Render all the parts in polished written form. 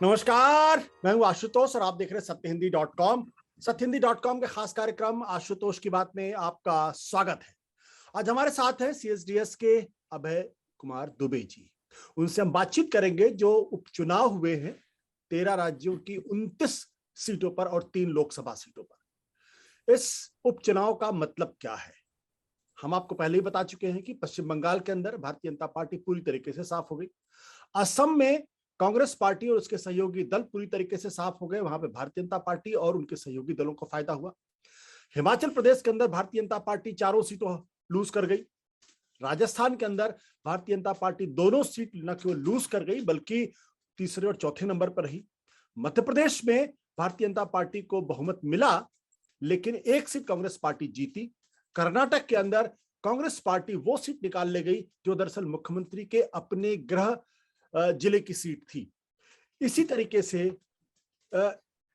नमस्कार, मैं हूं आशुतोष और आप देख रहे हैं सत्यहिंदी.com। सत्यहिंदी.com के खास कार्यक्रम आशुतोष की बात में आपका स्वागत है। आज हमारे साथ हैं सीएसडीएस के अभय कुमार दुबे जी। उनसे हम बातचीत करेंगे जो उपचुनाव हुए हैं 13 राज्यों की 29 सीटों पर और 3 लोकसभा सीटों पर। इस उपचुनाव का मतलब क्या है? हम आपको पहले ही बता चुके हैं कि पश्चिम बंगाल के अंदर भारतीय जनता पार्टी पूरी तरीके से साफ हो गई। असम में कांग्रेस पार्टी और उसके सहयोगी दल पूरी तरीके से साफ हो गए, वहां पे भारतीय जनता पार्टी और उनके सहयोगी दलों को फायदा हुआ। हिमाचल प्रदेश के अंदर भारतीय जनता पार्टी 4 सीटों लूज कर गई। राजस्थान के अंदर भारतीय जनता पार्टी दोनों सीट न केवल लूज कर गई बल्कि तीसरे और चौथे नंबर पर रही। मध्य प्रदेश में भारतीय जनता पार्टी को बहुमत मिला लेकिन 1 सीट कांग्रेस पार्टी जीती। कर्नाटक के अंदर कांग्रेस पार्टी वो सीट निकाल ले गई जो दरअसल मुख्यमंत्री के अपने गृह जिले की सीट थी। इसी तरीके से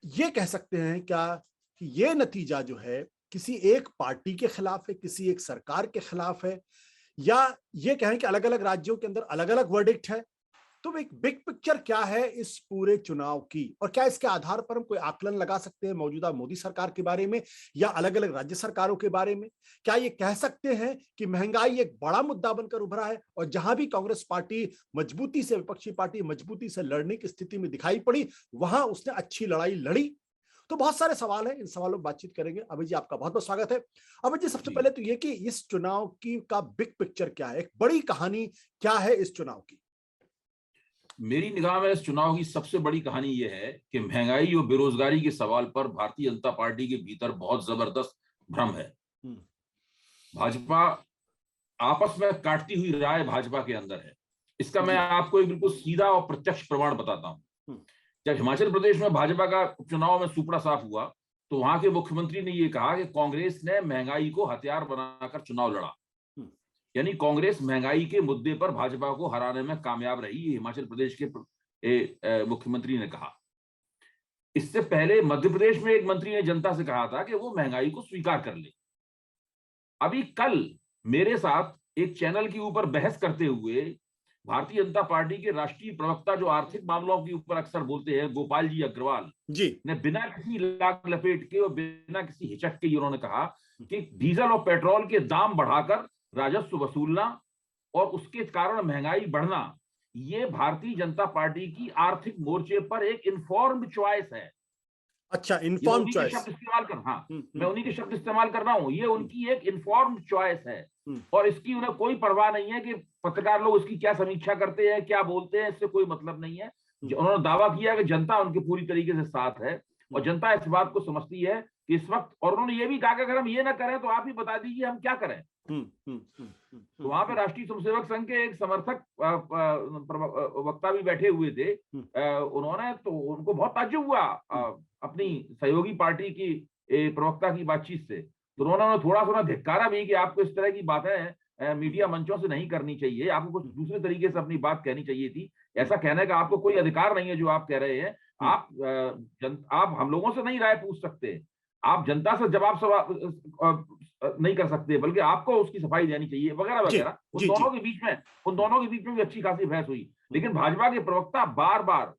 ये कह सकते हैं क्या कि ये नतीजा जो है किसी एक पार्टी के खिलाफ है, किसी एक सरकार के खिलाफ है, या ये कहें कि अलग अलग राज्यों के अंदर अलग अलग वर्डिक्ट है? तो एक बिग पिक्चर क्या है इस पूरे चुनाव की, और क्या इसके आधार पर हम कोई आकलन लगा सकते हैं मौजूदा मोदी सरकार के बारे में या अलग अलग राज्य सरकारों के बारे में? क्या ये कह सकते हैं कि महंगाई एक बड़ा मुद्दा बनकर उभरा है और जहां भी कांग्रेस पार्टी मजबूती से, विपक्षी पार्टी मजबूती से लड़ने की स्थिति में दिखाई पड़ी वहां उसने अच्छी लड़ाई लड़ी? तो बहुत सारे सवाल हैं, इन सवालों पर बातचीत करेंगे। अभय जी, आपका बहुत बहुत स्वागत है। अभय जी, सबसे पहले तो ये कि इस चुनाव की का बिग पिक्चर क्या है, एक बड़ी कहानी क्या है इस चुनाव की? मेरी निगाह में इस चुनाव की सबसे बड़ी कहानी यह है कि महंगाई और बेरोजगारी के सवाल पर भारतीय जनता पार्टी के भीतर बहुत जबरदस्त भ्रम है। भाजपा आपस में काटती हुई राय भाजपा के अंदर है। इसका मैं आपको एक बिल्कुल सीधा और प्रत्यक्ष प्रमाण बताता हूं। जब हिमाचल प्रदेश में भाजपा का उपचुनाव में सुपड़ा साफ हुआ तो वहां के मुख्यमंत्री ने यह कहा कि कांग्रेस ने महंगाई को हथियार बनाकर चुनाव लड़ा, यानी कांग्रेस महंगाई के मुद्दे पर भाजपा को हराने में कामयाब रही, ये हिमाचल प्रदेश के मुख्यमंत्री ने कहा। इससे पहले मध्य प्रदेश में एक मंत्री ने जनता से कहा था कि वो महंगाई को स्वीकार कर ले। अभी कल मेरे साथ एक चैनल के ऊपर बहस करते हुए भारतीय जनता पार्टी के राष्ट्रीय प्रवक्ता, जो आर्थिक मामलों के ऊपर अक्सर बोलते हैं, गोपाल जी अग्रवाल जी ने बिना किसी लाग लपेट के और बिना किसी हिचक के उन्होंने कहा कि डीजल और पेट्रोल के दाम बढ़ाकर राजस्व वसूलना और उसके कारण महंगाई बढ़ना, ये भारतीय जनता पार्टी की आर्थिक मोर्चे पर एक इन्फॉर्म्ड चॉइस है। अच्छा, इन्फॉर्म्ड चॉइस शब्द इस्तेमाल कर, हाँ, मैं उन्हीं के शब्द इस्तेमाल कर रहा हूं। ये उनकी एक इन्फॉर्म्ड चॉइस है और इसकी उन्हें कोई परवाह नहीं है कि पत्रकार लोग इसकी क्या समीक्षा करते हैं, क्या बोलते हैं, इससे कोई मतलब नहीं है। उन्होंने दावा किया कि जनता उनके पूरी तरीके से साथ है और जनता इस बात को समझती है कि इस वक्त, और उन्होंने ये भी कहा कि अगर हम ये ना करें तो आप ही बता दीजिए हम क्या करें। तो वहां पे राष्ट्रीय स्वयंसेवक संघ के एक समर्थक वक्ता भी बैठे हुए थे। उन्होंने तो, उनको बहुत ताज्जुब हुआ अपनी सहयोगी पार्टी की प्रवक्ता की बातचीत से। तो उन्होंने थोड़ा सा धिक्कारा भी कि आपको इस तरह की बातें मीडिया मंचों से नहीं करनी चाहिए, आपको कुछ दूसरे तरीके से अपनी बात कहनी चाहिए थी। ऐसा कहने का आपको कोई अधिकार नहीं है जो आप कह रहे हैं। आप हम लोगों से नहीं राय पूछ सकते, आप जनता से जवाब सवाल नहीं कर सकते, बल्कि आपको उसकी सफाई देनी चाहिए वगैरह वगैरह। उन दोनों के बीच में भी अच्छी खासी बहस हुई, लेकिन भाजपा के प्रवक्ता बार बार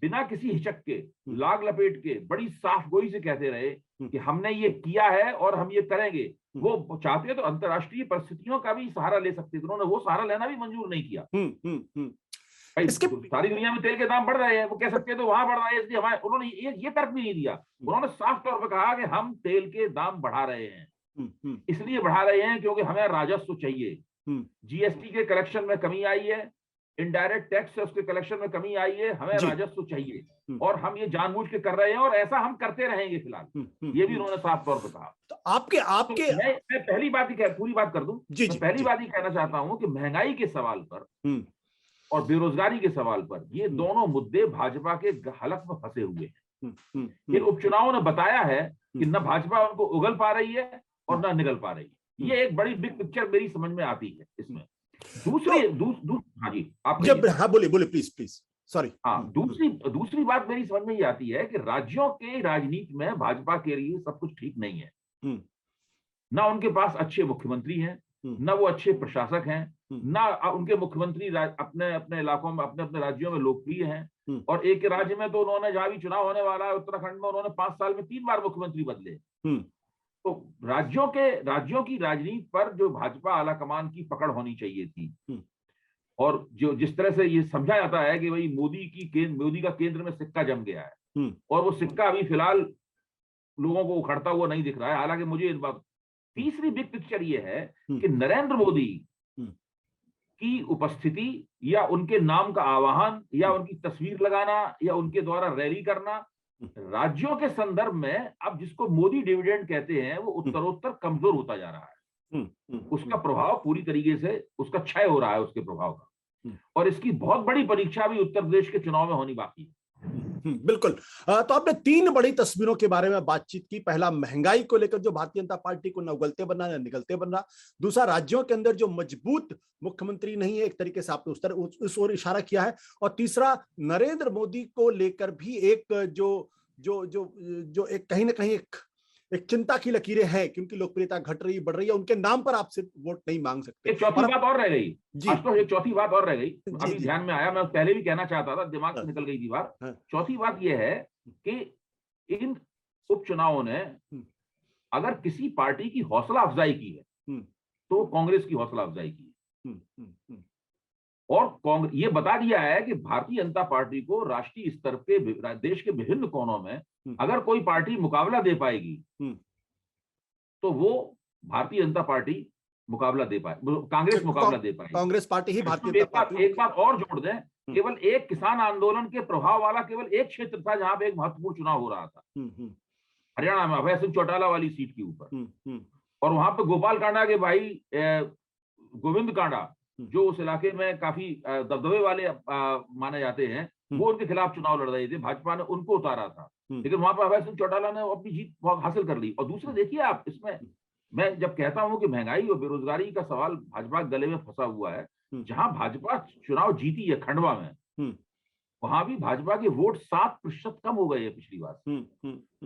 बिना किसी हिचक के, लाग लपेट के, बड़ी साफ गोई से कहते रहे कि हमने ये किया है और हम ये करेंगे। वो चाहते तो अंतर्राष्ट्रीय परिस्थितियों का भी सहारा ले सकते थे, उन्होंने वो सहारा लेना भी मंजूर नहीं किया। सारी दुनिया में तेल के दाम बढ़ रहे हैं, वो कह सकते हैं तो वहां बढ़ रहा है, इसलिए हमारे, उन्होंने ये तर्क भी नहीं दिया। उन्होंने साफ तौर पर कहा कि हम तेल के दाम बढ़ा रहे हैं, इसलिए बढ़ा रहे हैं क्योंकि हमें राजस्व चाहिए। जीएसटी के कलेक्शन में कमी आई है, इनडायरेक्ट टैक्स है उसके कलेक्शन में कमी आई है, हमें राजस्व चाहिए और हम ये जानबूझ के कर रहे हैं और ऐसा हम करते रहेंगे फिलहाल। ये भी उन्होंने साफ तौर पर कहा। तो आपके तो मैं पहली बात ही पूरी बात कर दूं, मैं पहली बात ही कहना चाहता हूं कि महंगाई के सवाल पर और बेरोजगारी के सवाल पर ये दोनों मुद्दे भाजपा के हलक में फंसे हुए हैं। इन उपचुनावों ने बताया है कि न भाजपा उनको उगल पा रही है और न निगल पा रही है। ये एक बड़ी बिग पिक्चर मेरी समझ में आती है इसमें। हाँ जी, आप बोलिए प्लीज सॉरी। हाँ, दूसरी बात मेरी समझ में ये आती है कि राज्यों के राजनीति में भाजपा के लिए सब कुछ ठीक नहीं है। ना उनके पास अच्छे मुख्यमंत्री हैं, ना वो अच्छे प्रशासक हैं, ना उनके मुख्यमंत्री अपने अपने इलाकों में, अपने अपने राज्यों में लोकप्रिय हैं। और एक राज्य में तो उन्होंने, जहां भी चुनाव होने वाला है उत्तराखंड में, उन्होंने 5 साल में 3 बार मुख्यमंत्री बदले। तो राज्यों की राजनीति पर जो भाजपा आलाकमान की पकड़ होनी चाहिए थी, और जो जिस तरह से ये समझा जाता है कि भाई मोदी का केंद्र में सिक्का जम गया है, और वो सिक्का अभी फिलहाल लोगों को उखड़ता हुआ नहीं दिख रहा है। हालांकि मुझे इस बात, तीसरी बिग पिक्चर ये है कि नरेंद्र मोदी की उपस्थिति या उनके नाम का आवाहन या उनकी तस्वीर लगाना या उनके द्वारा रैली करना राज्यों के संदर्भ में अब जिसको मोदी डिविडेंड कहते हैं वो उत्तरोत्तर कमजोर होता जा रहा है। उसका प्रभाव पूरी तरीके से, उसका क्षय हो रहा है उसके प्रभाव का। और इसकी बहुत बड़ी परीक्षा भी उत्तर प्रदेश के चुनाव में होनी बाकी है। बिल्कुल। तो आपने 3 बड़ी तस्वीरों के बारे में बातचीत की। पहला, महंगाई को लेकर जो भारतीय जनता पार्टी को न उगलते बनना न निगलते बनना। दूसरा, राज्यों के अंदर जो मजबूत मुख्यमंत्री नहीं है, एक तरीके से आपने उस ओर इशारा किया है। और तीसरा, नरेंद्र मोदी को लेकर भी एक जो एक कहीं ना कहीं एक चिंता की लकीरें हैं कि उनकी लोकप्रियता घट रही, बढ़ रही है, उनके नाम पर आप सिर्फ वोट नहीं मांग सकते। एक चौथी बात और रह गई एक चौथी बात और रह गई, अभी ध्यान में आया, मैं पहले भी कहना चाहता था, दिमाग से निकल गई थी बात। चौथी बात यह है कि इन उपचुनावों ने अगर किसी पार्टी की हौसला अफजाई की है तो कांग्रेस की हौसला अफजाई की है। और ये बता दिया है कि भारतीय जनता पार्टी को राष्ट्रीय स्तर के, देश के विभिन्न कोनों में अगर कोई पार्टी मुकाबला दे पाएगी तो वो भारतीय जनता पार्टी मुकाबला दे पाए, कांग्रेस मुकाबला दे पाएगी। कांग्रेस पार्टी ही भारतीय जनता पार्टी। एक बात और जोड़ दें, केवल एक किसान आंदोलन के प्रभाव वाला केवल एक क्षेत्र था जहां पे एक महत्वपूर्ण चुनाव हो रहा था, हरियाणा में अभय सिंह चौटाला वाली सीट के ऊपर। और वहां पे गोपाल कांडा के भाई गोविंद कांडा, जो उस इलाके में काफी दबदबे वाले माने जाते हैं, वो उनके खिलाफ चुनाव लड़ रहे थे, भाजपा ने उनको उतारा था। लेकिन वहां पर अभय सिंह चौटाला ने अपनी जीत बहुत हासिल कर ली। और दूसरे देखिए आप, इसमें मैं जब कहता हूं कि महंगाई और बेरोजगारी का सवाल भाजपा गले में फंसा हुआ है, जहां भाजपा चुनाव जीती है खंडवा में, वहां भी भाजपा के वोट 7% कम हो गए हैं पिछली बार।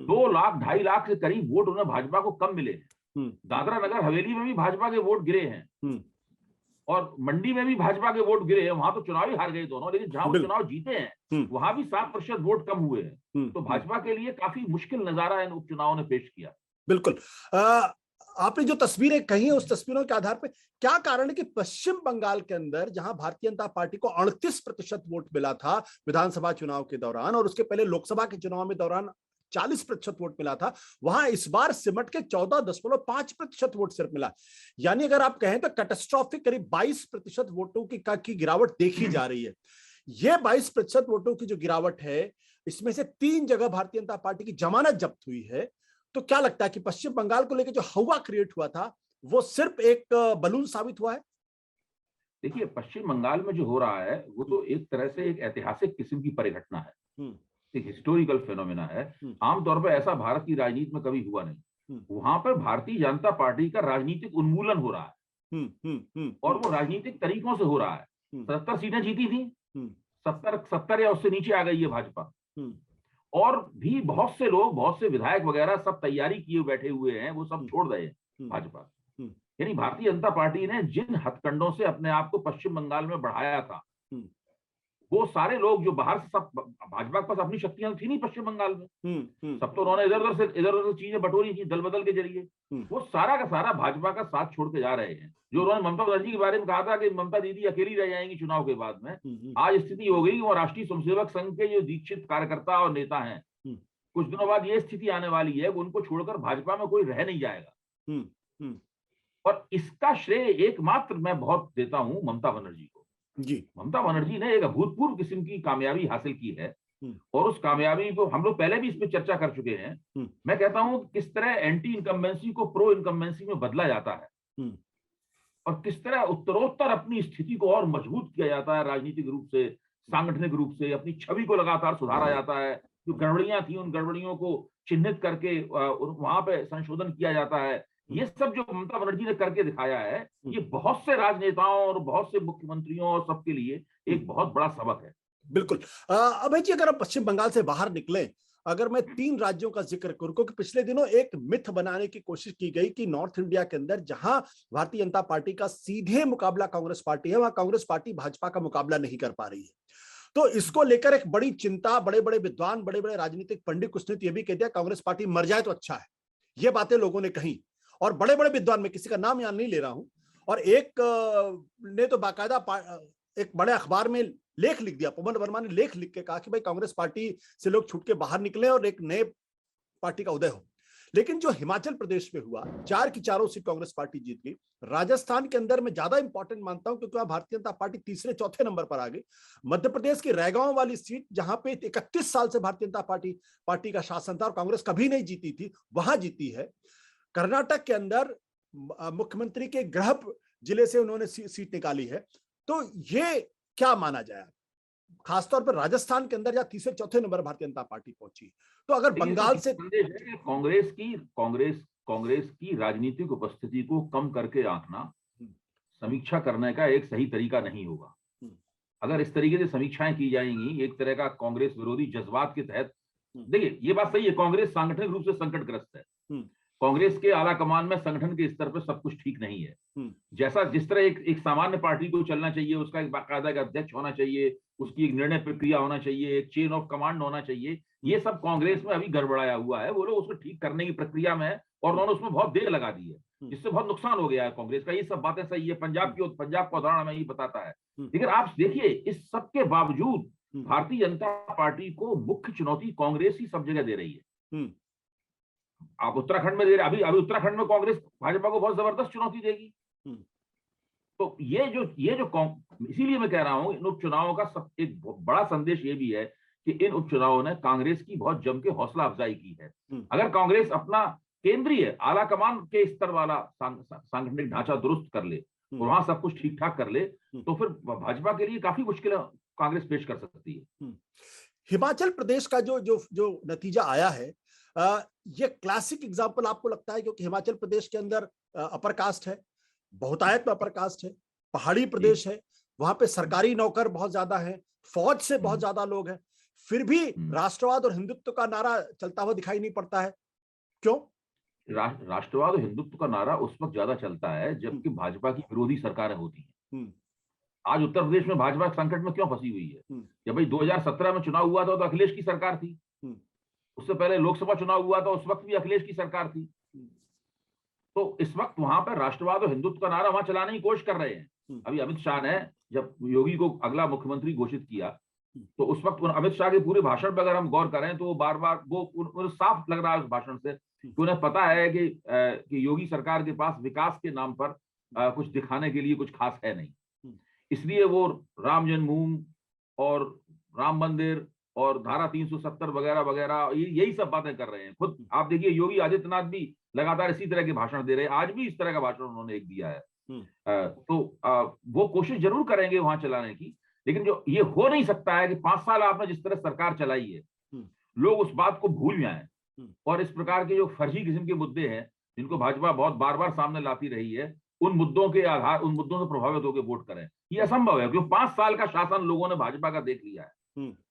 2 लाख 2.5 लाख के करीब वोट उन्हें भाजपा को कम मिले हैं। दादरा नगर हवेली में भी भाजपा के वोट गिरे हैं और मंडी में भी भाजपा के वोट गिरे हैं। वहां तो चुनाव ही हार गए दोनों, लेकिन जहां वो चुनाव जीते हैं वहां भी 7% वोट कम हुए हैं। तो भाजपा के लिए काफी मुश्किल नजारा इन उपचुनावों ने पेश किया। बिल्कुल। आपने जो तस्वीरें कही है उस तस्वीरों के आधार पर क्या कारण है कि पश्चिम बंगाल के अंदर जहां भारतीय जनता पार्टी को 38% वोट मिला था विधानसभा चुनाव के दौरान, और उसके पहले लोकसभा के चुनाव में दौरान 40% वोट मिला था, वहां इस बार सिमट के 14.5% वोट सिर्फ मिला। यानी अगर आप कहें तो कैटास्ट्रोफिक करीब 22% वोटों की गिरावट देखी जा रही है। यह 22% वोटों की जो गिरावट है, इसमें से 3 जगह भारतीय जनता पार्टी की जमानत जब्त हुई है। तो क्या लगता है कि पश्चिम बंगाल को लेकर जो हवा क्रिएट हुआ था वो सिर्फ एक बलून साबित हुआ है? देखिए, पश्चिम बंगाल में जो हो रहा है वो तो एक तरह से एक ऐतिहासिक किस्म की परिघटना है, एक हिस्टोरिकल फेनोमेना है। आमतौर पर ऐसा भारत की राजनीति में कभी हुआ नहीं। वहां पर भारतीय जनता पार्टी का राजनीतिक उन्मूलन हो रहा है और वो राजनीतिक तरीकों से हो रहा है। 70 सीटें जीती थी, 70 या उससे नीचे आ गई है भाजपा। और भी बहुत से लोग, बहुत से विधायक वगैरह सब तैयारी किए बैठे हुए हैं, वो सब छोड़ रहे हैं भाजपा। यानी भारतीय जनता पार्टी ने जिन हथकंडों से अपने आप को पश्चिम बंगाल में बढ़ाया था, वो सारे लोग जो बाहर से, सब भाजपा के पास अपनी शक्तियां थी नहीं पश्चिम बंगाल में, सब तो उन्होंने इधर उधर से चीजें बटोरी थी दल बदल के जरिए। वो सारा का सारा भाजपा का साथ छोड़ के जा रहे हैं। जो उन्होंने ममता बनर्जी के बारे में कहा था कि ममता दीदी अकेली रह जाएंगी चुनाव के बाद में, आज स्थिति हो गई कि वो राष्ट्रीय स्वयंसेवक संघ के जो दीक्षित कार्यकर्ता और नेता हैं, कुछ दिनों बाद ये स्थिति आने वाली है, उनको छोड़कर भाजपा में कोई रह नहीं जाएगा। और इसका श्रेय एकमात्र मैं बहुत देता हूं ममता बनर्जी को। ममता बनर्जी ने एक अभूतपूर्व किस्म की कामयाबी हासिल की है और उस कामयाबी को हम लोग पहले भी इस पर चर्चा कर चुके हैं। मैं कहता हूं किस तरह एंटी इनकम्बेंसी को प्रो इनकम्बेंसी में बदला जाता है और किस तरह उत्तरोत्तर अपनी स्थिति को और मजबूत किया जाता है, राजनीतिक रूप से, सांगठनिक रूप से अपनी छवि को लगातार सुधारा जाता है। जो गड़बड़ियां थी उन गड़बड़ियों को चिन्हित करके वहां पे संशोधन किया जाता है। ये सब जो ममता बनर्जी ने करके दिखाया है, ये बहुत से राजनेताओं और बहुत से मुख्यमंत्रियों और सबके लिए एक बहुत बड़ा सबक है। बिल्कुल। अभय जी, अगर आप पश्चिम बंगाल से बाहर निकले, अगर मैं 3 राज्यों का जिक्र करूं, क्योंकि पिछले दिनों एक मिथ बनाने की कोशिश की गई कि नॉर्थ इंडिया के अंदर जहां भारतीय जनता पार्टी का सीधे मुकाबला कांग्रेस पार्टी है, वहां कांग्रेस पार्टी भाजपा का मुकाबला नहीं कर पा रही है। तो इसको लेकर एक बड़ी चिंता, बड़े बड़े विद्वान, बड़े बड़े राजनीतिक पंडित, कुछ ने तो यह भी कह दिया कांग्रेस पार्टी मर जाए तो अच्छा है। ये बातें लोगों ने कही, और बड़े बड़े विद्वान, में किसी का नाम यहां नहीं ले रहा हूं, और एक ने तो बाकायदा एक बड़े अखबार में लेख लिख दिया, पवन वर्मा ने लेख लिख के कहा कि भाई कांग्रेस पार्टी से लोग छूट के बाहर निकले और एक नए पार्टी का उदय हो। लेकिन जो हिमाचल प्रदेश में हुआ, 4 की चारों सीट कांग्रेस पार्टी जीत गई। राजस्थान के अंदर मैं ज्यादा इंपॉर्टेंट मानता हूं क्योंकि वहां भारतीय जनता पार्टी तीसरे चौथे नंबर पर आ गई। मध्य प्रदेश की रैगांव वाली सीट, जहां पे 31 साल से भारतीय जनता पार्टी का शासन था और कांग्रेस कभी नहीं जीती थी, वहां जीती है। कर्नाटक के अंदर मुख्यमंत्री के गृह जिले से उन्होंने सीट निकाली है। तो ये क्या माना जाए, खासतौर पर राजस्थान के अंदर या तीसरे चौथे नंबर भारतीय जनता पार्टी पहुंची। तो अगर बंगाल से कांग्रेस की राजनीतिक उपस्थिति को कम करके आंकना समीक्षा करने का एक सही तरीका नहीं होगा। अगर इस तरीके से समीक्षाएं की जाएंगी एक तरह का कांग्रेस विरोधी जज्बात के तहत, देखिए ये बात सही है, कांग्रेस सांगठनिक रूप से संकटग्रस्त है। कांग्रेस के आला कमान में संगठन के स्तर पर सब कुछ ठीक नहीं है। जिस तरह एक सामान्य पार्टी को चलना चाहिए, उसका एक बाकायदा एक अध्यक्ष होना चाहिए, उसकी एक निर्णय प्रक्रिया होना चाहिए, एक चेन ऑफ कमांड होना चाहिए, ये सब कांग्रेस में अभी गड़बड़ाया हुआ है। वो लोग उसको ठीक करने की प्रक्रिया में है और उन्होंने उसमें बहुत देर लगा दी है, जिससे बहुत नुकसान हो गया है कांग्रेस का। ये सब बातें सही है, पंजाब का उदाहरण हमें ये बताता है। लेकिन आप देखिए, इस सब के बावजूद भारतीय जनता पार्टी को मुख्य चुनौती कांग्रेस ही सब जगह दे रही है। आप उत्तराखंड में दे रहे, अभी उत्तराखंड में कांग्रेस भाजपा को बहुत जबरदस्त चुनौती देगी। तो ये जो इसीलिए मैं कह रहा हूं, इन उपचुनावों का एक बड़ा संदेश ये भी है कि इन उपचुनावों ने कांग्रेस की बहुत जम के हौसला अफजाई की है। अगर कांग्रेस अपना केंद्रीय आला कमान के स्तर वाला सांगठनिक ढांचा दुरुस्त कर ले और वहां सब कुछ ठीक ठाक कर ले, तो फिर भाजपा के लिए काफी मुश्किलें कांग्रेस पेश कर सकती है। हिमाचल प्रदेश का जो नतीजा आया है, ये क्लासिक एग्जाम्पल आपको लगता है? क्योंकि हिमाचल प्रदेश के अंदर अपर कास्ट है, बहुतायत में अपर कास्ट है, पहाड़ी प्रदेश है, वहां पे सरकारी नौकर बहुत ज्यादा है, फौज से बहुत ज्यादा लोग हैं, फिर भी राष्ट्रवाद और हिंदुत्व का नारा चलता हुआ दिखाई नहीं पड़ता है। क्यों? राष्ट्रवाद और हिंदुत्व का नारा उस वक्त ज्यादा चलता है जबकि भाजपा की विरोधी सरकारें होती हैं। आज उत्तर प्रदेश में भाजपा संकट में क्यों फंसी हुई है? जब भाई 2017 में चुनाव हुआ था तो अखिलेश की सरकार थी, उससे पहले लोकसभा चुनाव हुआ था, उस वक्त भी अखिलेश की सरकार थी। तो इस वक्त वहां पर राष्ट्रवाद और हिंदुत्व का नारा वहां चलाने की कोशिश कर रहे हैं। अभी अमित शाह ने जब योगी को अगला मुख्यमंत्री घोषित किया, तो उस वक्त अमित शाह के पूरे भाषण पर अगर हम गौर करें तो बार बार वो साफ लग रहा है उस भाषण से कि उन्हें पता है कि योगी सरकार के पास विकास के नाम पर कुछ दिखाने के लिए कुछ खास है नहीं। इसलिए वो राम जन्मभूमि और राम मंदिर और धारा 370 वगैरह वगैरह यही सब बातें कर रहे हैं। खुद आप देखिए, योगी आदित्यनाथ भी लगातार इसी तरह के भाषण दे रहे हैं। आज भी इस तरह का भाषण उन्होंने एक दिया है। वो कोशिश जरूर करेंगे वहां चलाने की, लेकिन जो ये हो नहीं सकता है कि 5 साल आपने जिस तरह सरकार चलाई है, लोग उस बात को भूल जाएं और इस प्रकार के जो फर्जी किस्म के मुद्दे हैं जिनको भाजपा बहुत बार बार सामने लाती रही है, उन मुद्दों से प्रभावित होकर वोट करें। ये असंभव है क्योंकि 5 साल का शासन लोगों ने भाजपा का देख लिया है।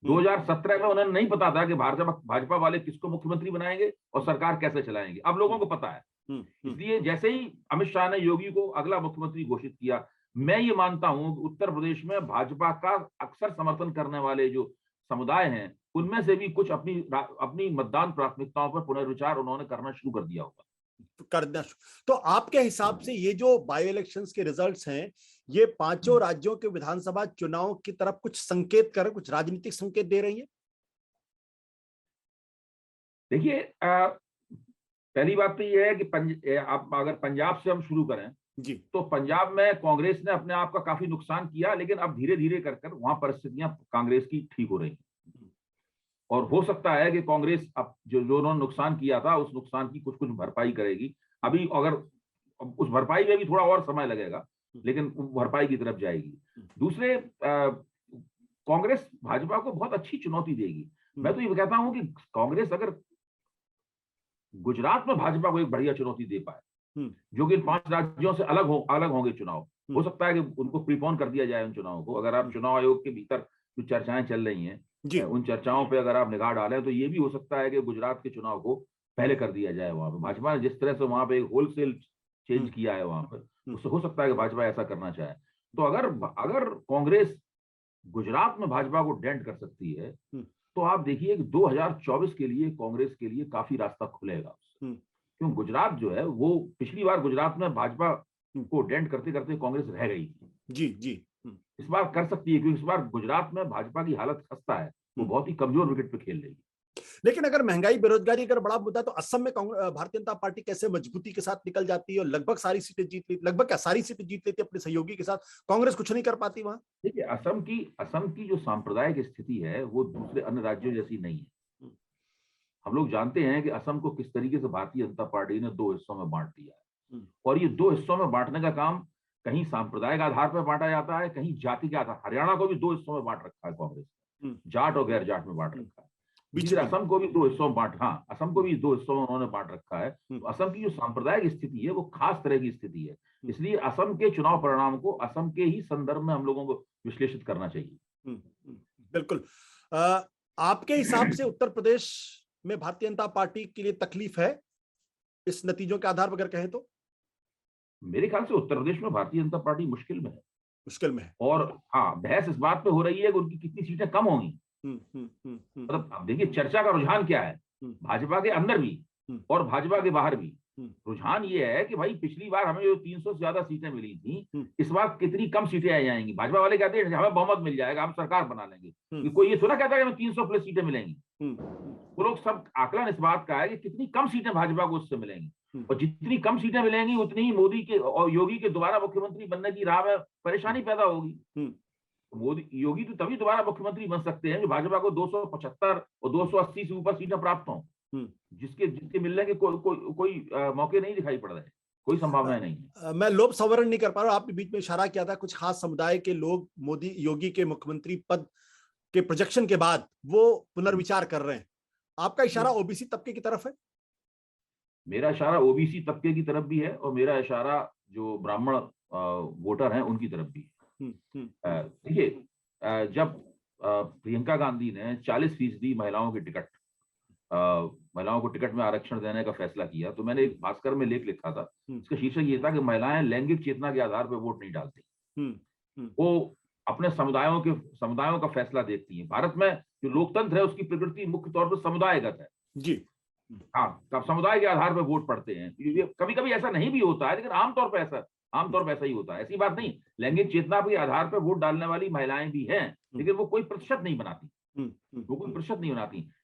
2017 में उन्हें नहीं पता था कि भाजपा वाले किसको मुख्यमंत्री बनाएंगे और सरकार कैसे चलाएंगे। अब लोगों को पता है। इसलिए जैसे ही अमित शाह ने योगी को अगला मुख्यमंत्री घोषित किया, मैं ये मानता हूं कि उत्तर प्रदेश में भाजपा का अक्सर समर्थन करने वाले जो समुदाय हैं, उनमें से भी कुछ अपनी मतदान प्राथमिकताओं पर पुनर्विचार उन्होंने करना शुरू कर दिया होगा। तो आपके हिसाब से ये जो बाई इलेक्शंस के रिजल्ट्स हैं, ये 5 राज्यों के विधानसभा चुनाव की तरफ कुछ संकेत कर, कुछ राजनीतिक संकेत दे रही है? देखिए, पहली बात तो ये है कि आप अगर पंजाब से हम शुरू करें जी, तो पंजाब में कांग्रेस ने अपने आप का काफी नुकसान किया, लेकिन अब धीरे धीरे कर वहां परिस्थितियां कांग्रेस की ठीक हो रही और हो सकता है कि कांग्रेस अब जो उन्होंने नुकसान किया था उस नुकसान की कुछ भरपाई करेगी। अभी अगर उस भरपाई में भी थोड़ा और समय लगेगा, लेकिन भरपाई की तरफ जाएगी। दूसरे, कांग्रेस भाजपा को बहुत अच्छी चुनौती देगी। मैं तो ये कहता हूं कि कांग्रेस अगर गुजरात में भाजपा को एक बढ़िया चुनौती दे पाए, जो कि 5 राज्यों से अलग होंगे चुनाव, हो सकता है कि उनको प्रीपोन कर दिया जाए उन चुनावों को। अगर आप चुनाव आयोग के भीतर जो चर्चाएं चल रही हैं, उन चर्चाओं पे अगर आप निगाह डालें तो ये भी हो सकता है कि गुजरात के चुनाव को पहले कर दिया जाए। वहां पे भाजपा ने जिस तरह से वहां पे एक होलसेल चेंज किया है वहां पर, उससे हो सकता है कि भाजपा ऐसा करना चाहे। तो अगर कांग्रेस गुजरात में भाजपा को डेंट कर सकती है तो आप देखिए कि 2024 के लिए कांग्रेस के लिए काफी रास्ता खुलेगा। क्यों, गुजरात जो है वो पिछली बार गुजरात में भाजपा को डेंट करते करते कांग्रेस रह गई थी। जी। इस बार कर सकती है, क्योंकि इस बार गुजरात में भाजपा की हालत खस्ता है, वो बहुत ही कमजोर विकेट पे खेल रही है। लेकिन अगर महंगाई बेरोजगारी अगर बड़ा मुद्दा है तो असम में भारतीय जनता पार्टी कैसे मजबूती के साथ निकल जाती है और लगभग सारी सीटें जीत लेती है अपने सहयोगी के साथ, कांग्रेस कुछ नहीं कर पाती वहां। देखिए, असम की जो सांप्रदायिक स्थिति है वो दूसरे अन्य राज्यों जैसी नहीं है। हम लोग जानते हैं कि असम को किस तरीके से भारतीय जनता पार्टी ने 2 हिस्सों में बांट दिया है, और ये 2 हिस्सों में बांटने का काम कहीं सांप्रदायिक आधार पर बांटा जाता है, कहीं जाति के आधार। हरियाणा को भी 2 हिस्सों में बांट रखा है कांग्रेस, जाट और गैर जाट में बांट रखा है। असम को भी 2 हिस्सों में असम को भी 2 हिस्सों में उन्होंने बांट रखा है। तो असम की जो सांप्रदायिक स्थिति है वो खास तरह की स्थिति है, इसलिए असम के चुनाव परिणाम को असम के ही संदर्भ में हम लोगों को विश्लेषित करना चाहिए। बिल्कुल। आपके हिसाब से उत्तर प्रदेश में भारतीय जनता पार्टी के लिए तकलीफ है इस नतीजों के आधार पर अगर कहें तो? मेरे ख्याल से उत्तर प्रदेश में भारतीय जनता पार्टी मुश्किल में है। और हाँ, बहस इस बात पे हो रही है कि उनकी कितनी सीटें कम होंगी। मतलब आप देखिए चर्चा का रुझान क्या है, भाजपा के अंदर भी और भाजपा के बाहर भी। रुझान ये है कि भाई पिछली बार हमें जो 300 से ज्यादा सीटें मिली थी, इस बार कितनी कम सीटें आ जाएंगी। भाजपा वाले कहते हैं हमें बहुमत मिल जाएगा, हम सरकार बना लेंगे। कोई ये थोड़ा कहता है कि हमें 300 प्लस सीटें मिलेंगी। वो लोग सब आकलन इस बात का है कि कितनी कम सीटें भाजपा को उससे मिलेंगी, और जितनी कम सीटें मिलेंगी उतनी ही मोदी के और योगी के दोबारा मुख्यमंत्री बनने की राह में परेशानी पैदा होगी। योगी तो तभी दोबारा मुख्यमंत्री बन सकते हैं जो भाजपा को 275 और 280 से ऊपर सीटें प्राप्त हों, जिसके मिलने के कोई मौके नहीं दिखाई पड़ रहे, कोई संभावना नहीं है। मैं लोभ संवरण नहीं कर पा रहा हूं, आपने बीच में इशारा किया था कुछ खास समुदाय के लोग मोदी योगी के मुख्यमंत्री पद के प्रोजेक्शन के बाद वो पुनर्विचार कर रहे हैं। आपका इशारा ओबीसी तबके की तरफ है? मेरा इशारा ओबीसी तबके की तरफ भी है और मेरा इशारा जो ब्राह्मण वोटर हैं उनकी तरफ भी है। देखिए, जब प्रियंका गांधी ने 40% महिलाओं को टिकट में आरक्षण देने का फैसला किया, तो मैंने एक भास्कर में लेख लिखा था, इसका शीर्षक ये था कि महिलाएं लैंगिक चेतना के आधार पर वोट नहीं डालती, वो अपने समुदायों का फैसला देखती हैं। भारत में जो लोकतंत्र है उसकी प्रकृति मुख्य तौर पर समुदायगत है जी। हाँ, समुदाय के आधार पर वोट पड़ते हैं। कभी कभी ऐसा नहीं भी होता है, लेकिन आमतौर पर ऐसा ही होता है। ऐसी बात नहीं, लैंगिक चेतना के आधार पर वोट डालने वाली महिलाएं भी हैं, लेकिन वो कोई प्रतिशत नहीं बनाती।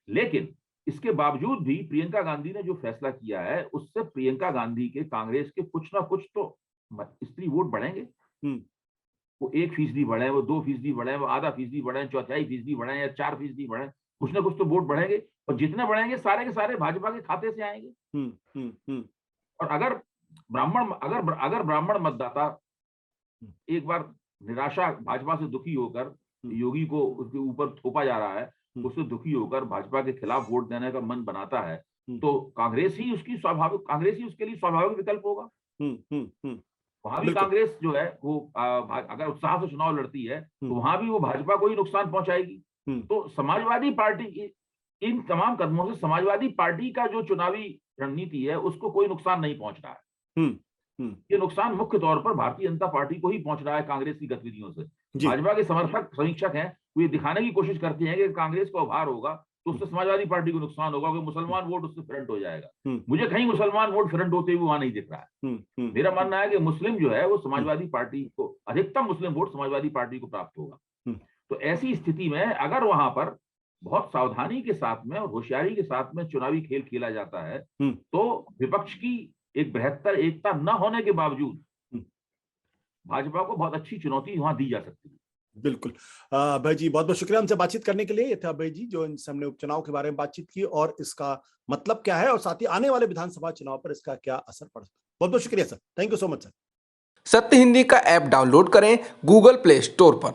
लेकिन इसके बावजूद भी प्रियंका गांधी ने जो फैसला किया है उससे प्रियंका गांधी के कांग्रेस के कुछ ना कुछ तो स्त्री वोट बढ़ेंगे। वो 1% बढ़े, वो 2% बढ़े, वो आधा फीसदी बढ़े, 1/4% बढ़े या 4% बढ़े, कुछ ना कुछ तो वोट बढ़ेंगे, और जितने बढ़ेंगे सारे के सारे भाजपा के खाते से आएंगे। और अगर ब्राह्मण मतदाता एक बार निराशा भाजपा से दुखी होकर, योगी को उसके ऊपर थोपा जा रहा है, उससे दुखी होकर भाजपा के खिलाफ वोट देने का मन बनाता है, तो कांग्रेस ही उसके लिए स्वाभाविक विकल्प होगा। वहां भी कांग्रेस जो है वो अगर उत्साह से चुनाव लड़ती है तो वहां भी वो भाजपा को ही नुकसान पहुंचाएगी। तो समाजवादी पार्टी इन तमाम कदमों से समाजवादी पार्टी का जो चुनावी रणनीति है उसको कोई नुकसान नहीं पहुंच रहा है। ये नुकसान मुख्य तौर पर भारतीय जनता पार्टी को ही पहुंच रहा है कांग्रेस की गतिविधियों से। भाजपा के समर्थक समीक्षक हैं, वो ये दिखाने की कोशिश करते हैं कि कांग्रेस को उभार होगा तो उससे समाजवादी पार्टी को नुकसान होगा, क्योंकि मुसलमान वोट उससे फ्रंट हो जाएगा। मुझे कहीं मुसलमान वोट फ्रंट होते हुए वहां नहीं दिख रहा है। मेरा मानना है कि मुस्लिम जो है वो समाजवादी पार्टी को, अधिकतम मुस्लिम वोट समाजवादी पार्टी को प्राप्त होगा। तो ऐसी स्थिति में अगर वहां पर बहुत सावधानी के साथ में और होशियारी के साथ में चुनावी खेल खेला जाता है तो विपक्ष की एक बृहत्तर एकता न होने के बावजूद भाजपा को बहुत अच्छी चुनौती वहां दी जा सकती है। बिल्कुल। अभय जी, बहुत बहुत शुक्रिया हमसे बातचीत करने के लिए। ये थे अभय जी जो इनसे हमने उपचुनाव के बारे में बातचीत की और इसका मतलब क्या है और साथ ही आने वाले विधानसभा चुनाव पर इसका क्या असर पड़ सकता है। बहुत बहुत शुक्रिया sir, thank you so much sir. सत्य हिंदी का ऐप डाउनलोड करें गूगल प्ले स्टोर पर।